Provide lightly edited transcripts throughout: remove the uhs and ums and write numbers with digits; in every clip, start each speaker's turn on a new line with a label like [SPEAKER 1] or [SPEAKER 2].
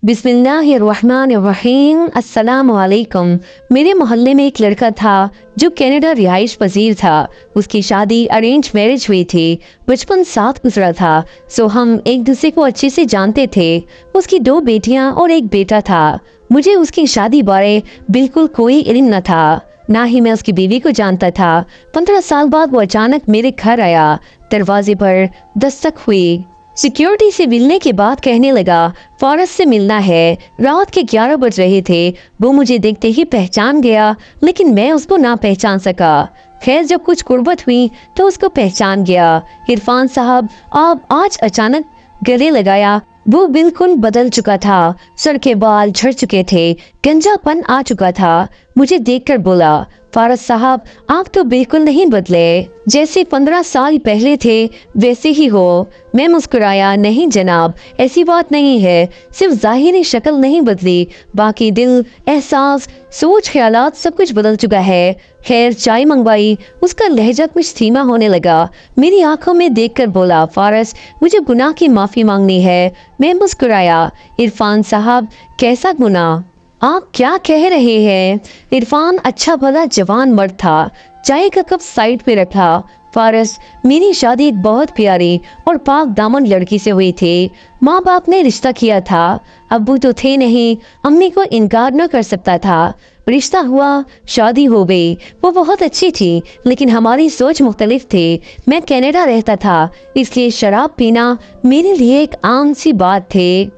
[SPEAKER 1] बिस्मिल्लाहिर्रहमानिर्रहीम। अस्सलाम वालेकुम। मेरे मोहल्ले में एक लड़का था जो कनाडा रिहाइश पजीर था। उसकी शादी अरेंज मैरिज हुई थी। बचपन साथ गुजरा था, सो हम एक दूसरे को अच्छे से जानते थे। उसकी 2 बेटियां और एक बेटा था। मुझे उसकी शादी बारे बिल्कुल कोई इल्म न था, ना ही मैं उसकी बीवी को जानता था। 15 साल बाद वो अचानक मेरे घर आया। दरवाजे पर दस्तक हुई। सिक्योरिटी से मिलने के बाद कहने लगा, फारस से मिलना है। रात के 11 बज रहे थे। वो मुझे देखते ही पहचान गया, लेकिन मैं उसको ना पहचान सका। खैर, जब कुछ कुर्बत हुई तो उसको पहचान गया। इरफान साहब, आप आज अचानक गले लगाया। वो बिल्कुल बदल चुका था। सर के बाल झड़ चुके थे, गंजापन आ चुका था। मुझे देखकर बोला, फारस साहब, आप तो बिल्कुल नहीं बदले। जैसे 15 साल पहले थे वैसे ही हो। मैं मुस्कुराया, नहीं जनाब, ऐसी बात नहीं है। सिर्फ जाहिरी शक्ल नहीं बदली, बाकी दिल, एहसास, सोच, ख्यालात सब कुछ बदल चुका है। खैर, चाय मंगवाई। उसका लहजा कुछ धीमा होने लगा। मेरी आंखों में देखकर बोला, फारस, मुझे गुनाह की माफी मांगनी है। मैं मुस्कुराया। इरफान साहब, कैसा गुनाह? आप क्या कह रहे हैं? इरफान अच्छा भला जवान मर्द था। चाय का कप साइड पे रखा। फारस, मेरी शादी एक बहुत प्यारी और पाक दामन लड़की से हुई थी। माँ बाप ने रिश्ता किया था। अब्बू तो थे नहीं, अम्मी को इनकार न कर सकता था। रिश्ता हुआ, शादी हो गई। वो बहुत अच्छी थी, लेकिन हमारी सोच मुख्तलिफ थी। मैं कनाडा रहता था, इसलिए शराब पीना मेरे लिए एक आम सी बात थी,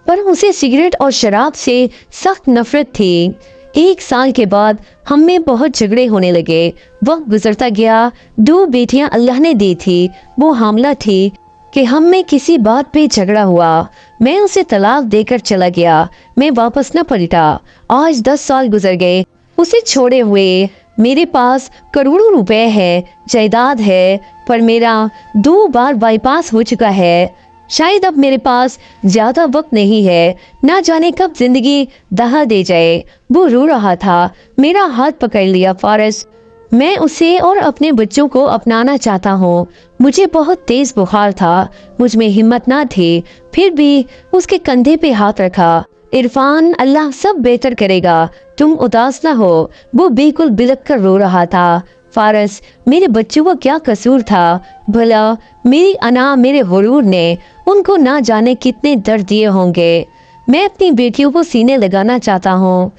[SPEAKER 1] पर उसे सिगरेट और शराब से सख्त नफरत थी। 1 साल के बाद हम में बहुत झगड़े होने लगे। वक्त गुजरता गया। 2 बेटियां अल्लाह ने दी थी। वो हामला थी कि हम में किसी बात पे झगड़ा हुआ। मैं उसे तलाक देकर चला गया। मैं वापस न पलटा। आज 10 साल गुजर गए उसे छोड़े हुए। मेरे पास करोड़ों रुपए है, जायदाद है, पर मेरा 2 बार बाईपास हो चुका है। शायद अब मेरे पास ज्यादा वक्त नहीं है। ना जाने कब जिंदगी दहा दे जाए। वो रो रहा था। मेरा हाथ पकड़ लिया। फारस, मैं उसे और अपने बच्चों को अपनाना चाहता हूँ। मुझे बहुत तेज बुखार था, मुझ में हिम्मत ना थी, फिर भी उसके कंधे पे हाथ रखा। इरफान, अल्लाह सब बेहतर करेगा, तुम उदास ना हो। वो बिल्कुल बिलख कर रो रहा था। फारस, मेरे बच्चों का क्या कसूर था? भला मेरी अना, मेरे गुरूर ने उनको ना जाने कितने दर्द दिए होंगे। मैं अपनी बेटियों को सीने लगाना चाहता हूँ।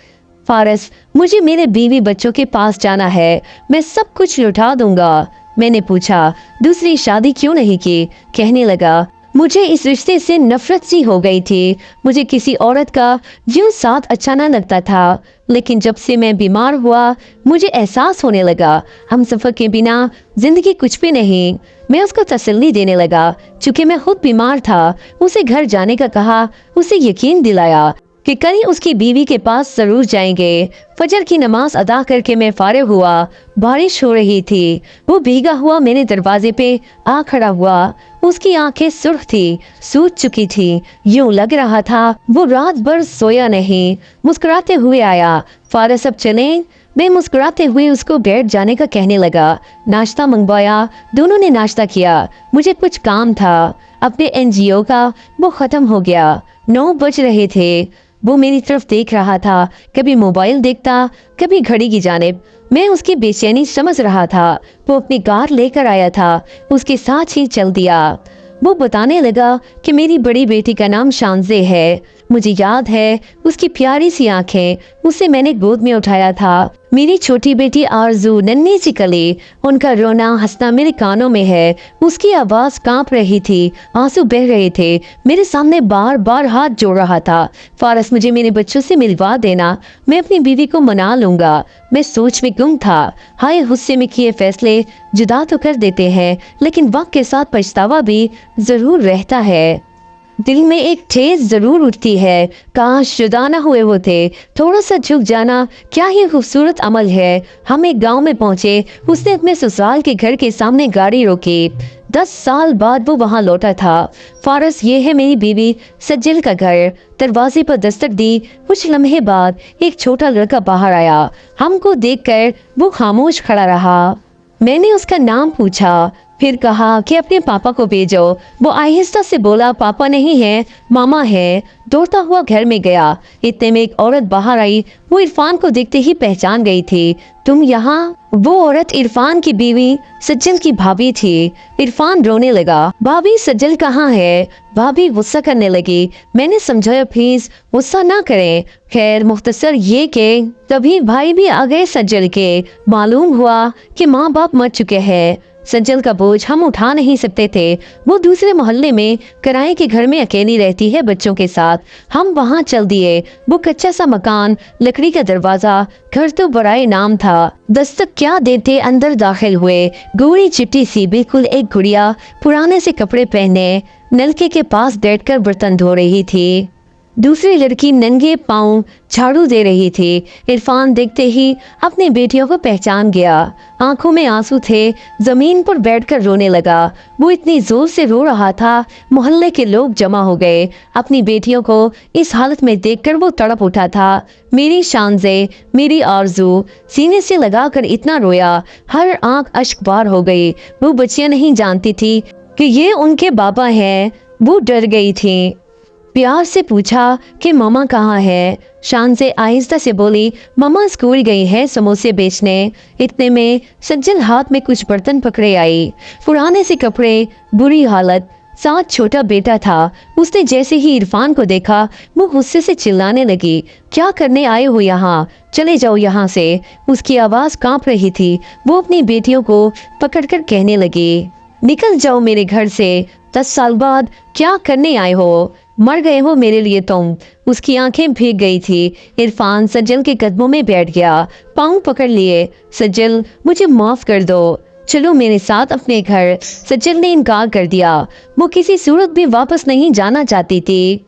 [SPEAKER 1] फारस, मुझे मेरे बीवी बच्चों के पास जाना है। मैं सब कुछ लौटा दूंगा। मैंने पूछा, दूसरी शादी क्यों नहीं की? कहने लगा, मुझे इस रिश्ते से नफरत सी हो गई थी। मुझे किसी औरत का यूं साथ अच्छा ना लगता था, लेकिन जब से मैं बीमार हुआ मुझे एहसास होने लगा, हम सफर के बिना जिंदगी कुछ भी नहीं। मैं उसको तसल्ली देने लगा। चूंकि मैं खुद बीमार था, उसे घर जाने का कहा। उसे यकीन दिलाया कि कल उसकी बीवी के पास जरूर जाएंगे। फजर की नमाज अदा करके मैं फारिग हुआ। बारिश हो रही थी। वो भीगा हुआ मेरे दरवाजे पे आ खड़ा हुआ। उसकी आंखें सुर्ख थी, सूज चुकी थी। यूं लग रहा था वो रात भर सोया नहीं। मुस्कुराते हुए आया, फारस अब चलें? मैं मुस्कुराते हुए उसको बैठ जाने का कहने लगा। नाश्ता मंगवाया। दोनों ने नाश्ता किया। मुझे कुछ काम था अपने एनजीओ का, वो खत्म हो गया। 9 बज रहे थे। वो मेरी तरफ देख रहा था, कभी मोबाइल देखता, कभी घड़ी की जानिब। मैं उसकी बेचैनी समझ रहा था। वो अपनी कार लेकर आया था, उसके साथ ही चल दिया। वो बताने लगा कि मेरी बड़ी बेटी का नाम शानजे है। मुझे याद है उसकी प्यारी सी आंखें, उसे मैंने गोद में उठाया था। मेरी छोटी बेटी आरजू, नन्ही सी कली, उनका रोना हंसना मेरे कानों में है। उसकी आवाज कांप रही थी, आंसू बह रहे थे। मेरे सामने बार बार हाथ जोड़ रहा था। फारस, मुझे मेरे बच्चों से मिलवा देना, मैं अपनी बीवी को मना लूंगा। मैं सोच में गुम था। हाय, गुस्से में किए फैसले जुदा तो कर देते हैं, लेकिन वक्त के साथ पछतावा भी जरूर रहता है। दिल में एक ठेस जरूर उठती है, काश जुदा ना हुए होते। थोड़ा सा झुक जाना क्या ही खूबसूरत अमल है। हम एक गांव में पहुंचे। उसने अपने ससुराल के घर के सामने गाड़ी रोकी। 10 साल बाद वो वहां लौटा था। फारस, ये है मेरी बीवी सज्जल का घर। दरवाजे पर दस्तक दी। कुछ लम्हे बाद एक छोटा लड़का बाहर आया। हमको देखकर वो खामोश खड़ा रहा। मैंने उसका नाम पूछा, फिर कहा कि अपने पापा को भेजो। वो आहिस्ता से बोला, पापा नहीं है, मामा है। दौड़ता हुआ घर में गया। इतने में एक औरत बाहर आई। वो इरफान को देखते ही पहचान गई थी। तुम यहाँ? वो औरत इरफान की बीवी सज्जल की भाभी थी। इरफान रोने लगा। भाभी, सज्जल कहाँ है? भाभी गुस्सा करने लगी। मैंने समझाया, प्लीज गुस्सा ना करें। खैर मुख्तसर ये के तभी भाई भी आ गए सज्जल के। मालूम हुआ कि माँ बाप मर चुके हैं। सज्जल का बोझ हम उठा नहीं सकते थे। वो दूसरे मोहल्ले में किराए के घर में अकेली रहती है बच्चों के साथ। हम वहाँ चल दिए। वो कच्चा सा मकान, लकड़ी का दरवाजा, घर तो बड़ाई नाम था। दस्तक क्या देते अंदर दाखिल हुए। गोरी चिट्टी सी बिल्कुल एक गुड़िया, पुराने से कपड़े पहने, नलके के पास बैठकर बर्तन धो रही थी। दूसरी लड़की नंगे पांव झाड़ू दे रही थी। इरफान देखते ही अपनी बेटियों को पहचान गया। आंखों में आंसू थे। जमीन पर बैठकर रोने लगा। वो इतनी जोर से रो रहा था, मोहल्ले के लोग जमा हो गए। अपनी बेटियों को इस हालत में देखकर वो तड़प उठा था। मेरी शानज़े, मेरी आरजू, सीने से लगाकर इतना रोया, हर आंख अश्कबार हो गई। वो बच्चियां नहीं जानती थी कि ये उनके बाबा हैं। वो डर गई थी। प्यार से पूछा कि मामा कहाँ है। शान से आहिस्ता से बोली, मामा स्कूल गई है समोसे बेचने। इतने में सज्जल हाथ में कुछ बर्तन पकड़े आई। पुराने से कपड़े, बुरी हालत, साथ छोटा बेटा था। उसने जैसे ही इरफान को देखा वो गुस्से से चिल्लाने लगी, क्या करने आए हो यहाँ? चले जाओ यहाँ से। उसकी आवाज़ कांप रही थी। वो अपनी बेटियों को पकड़कर कहने लगी, निकल जाओ मेरे घर से। 10 साल बाद क्या करने आए हो? मर गए हो मेरे लिए तुम। उसकी आंखें भीग गई थी। इरफान सज्जल के कदमों में बैठ गया, पाँव पकड़ लिए। सज्जल, मुझे माफ कर दो, चलो मेरे साथ अपने घर। सज्जल ने इनकार कर दिया। वो किसी सूरत भी वापस नहीं जाना चाहती थी।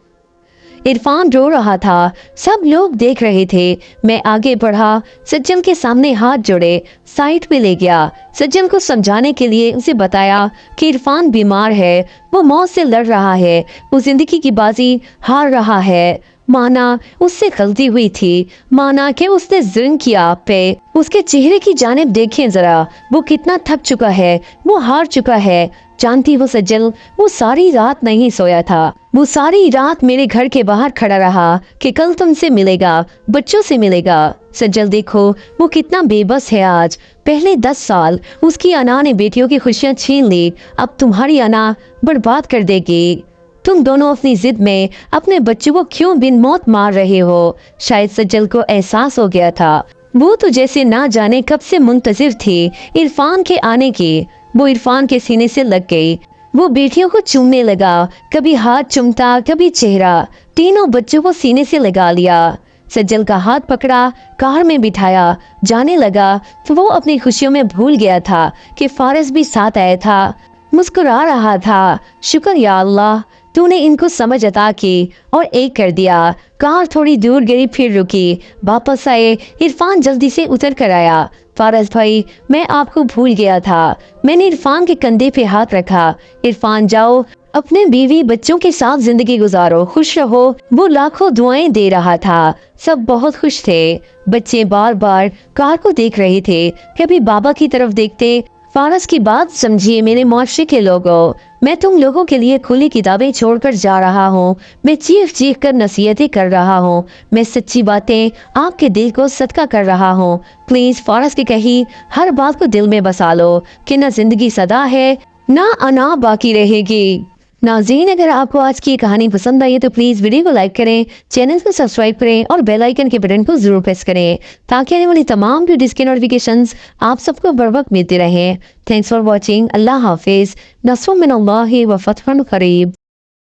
[SPEAKER 1] इरफान रो रहा था। सब लोग देख रहे थे। मैं आगे बढ़ा, सज्जल के सामने हाथ जोड़े, साइड पे ले गया। सज्जल को समझाने के लिए उसे बताया कि इरफान बीमार है, वो मौत से लड़ रहा है, वो जिंदगी की बाजी हार रहा है। माना उससे गलती हुई थी, माना कि उसने जुल्म किया आप पे। उसके चेहरे की जानिब देखें जरा, वो कितना थक चुका है, वो हार चुका है। जानती हो सज्जल, वो सारी रात नहीं सोया था। वो सारी रात मेरे घर के बाहर खड़ा रहा कि कल तुमसे मिलेगा, बच्चों से मिलेगा। सज्जल देखो वो कितना बेबस है आज। पहले 10 साल उसकी अना ने बेटियों की खुशियां छीन ली, अब तुम्हारी अना बर्बाद कर देगी। तुम दोनों अपनी जिद में अपने बच्चों को क्यों बिन मौत मार रहे हो? शायद सज्जल को एहसास हो गया था। वो तो जैसे ना जाने कब से मुंतजिर थी इरफान के आने की। वो इरफान के सीने से लग गई। वो बेटियों को चूमने लगा, कभी हाथ चूमता, कभी चेहरा। तीनों बच्चों को सीने से लगा लिया। सज्जल का हाथ पकड़ा, कार में बिठाया, जाने लगा तो वो अपनी खुशियों में भूल गया था कि फारिस भी साथ आया था। मुस्कुरा रहा था, शुक्र या अल्लाह, तूने इनको समझ अता की और एक कर दिया। कार थोड़ी दूर गई, फिर रुकी। वापस आए। इरफान जल्दी से उतर कर आया। फारस भाई, मैं आपको भूल गया था। मैंने इरफान के कंधे पे हाथ रखा। इरफान, जाओ, अपने बीवी बच्चों के साथ जिंदगी गुजारो, खुश रहो। वो लाखों दुआएं दे रहा था। सब बहुत खुश थे। बच्चे बार बार कार को देख रहे थे, कभी बाबा की तरफ देखते। फारस की बात समझिए मेरे मुआशरे के लोगों, मैं तुम लोगों के लिए खुली किताबें छोड़कर जा रहा हूँ। मैं चीख चीख कर नसीहतें कर रहा हूँ। मैं सच्ची बातें आपके दिल को सदका कर रहा हूँ। प्लीज फारस की कही हर बात को दिल में बसा लो कि न जिंदगी सदा है, ना अना बाकी रहेगी। नाज़रीन, अगर आपको आज की कहानी पसंद आई है तो प्लीज़ वीडियो को लाइक करें, चैनल को सब्सक्राइब करें और बेल आइकन के बटन को ज़रूर प्रेस करें ताकि आने वाली तमाम वीडियोज़ के नोटिफिकेशंस आप सबको बर वक्त मिलते रहें। Thanks for watching. अल्लाह हाफिज़। नस्रुम मिनल्लाहि व फतहुन करीब।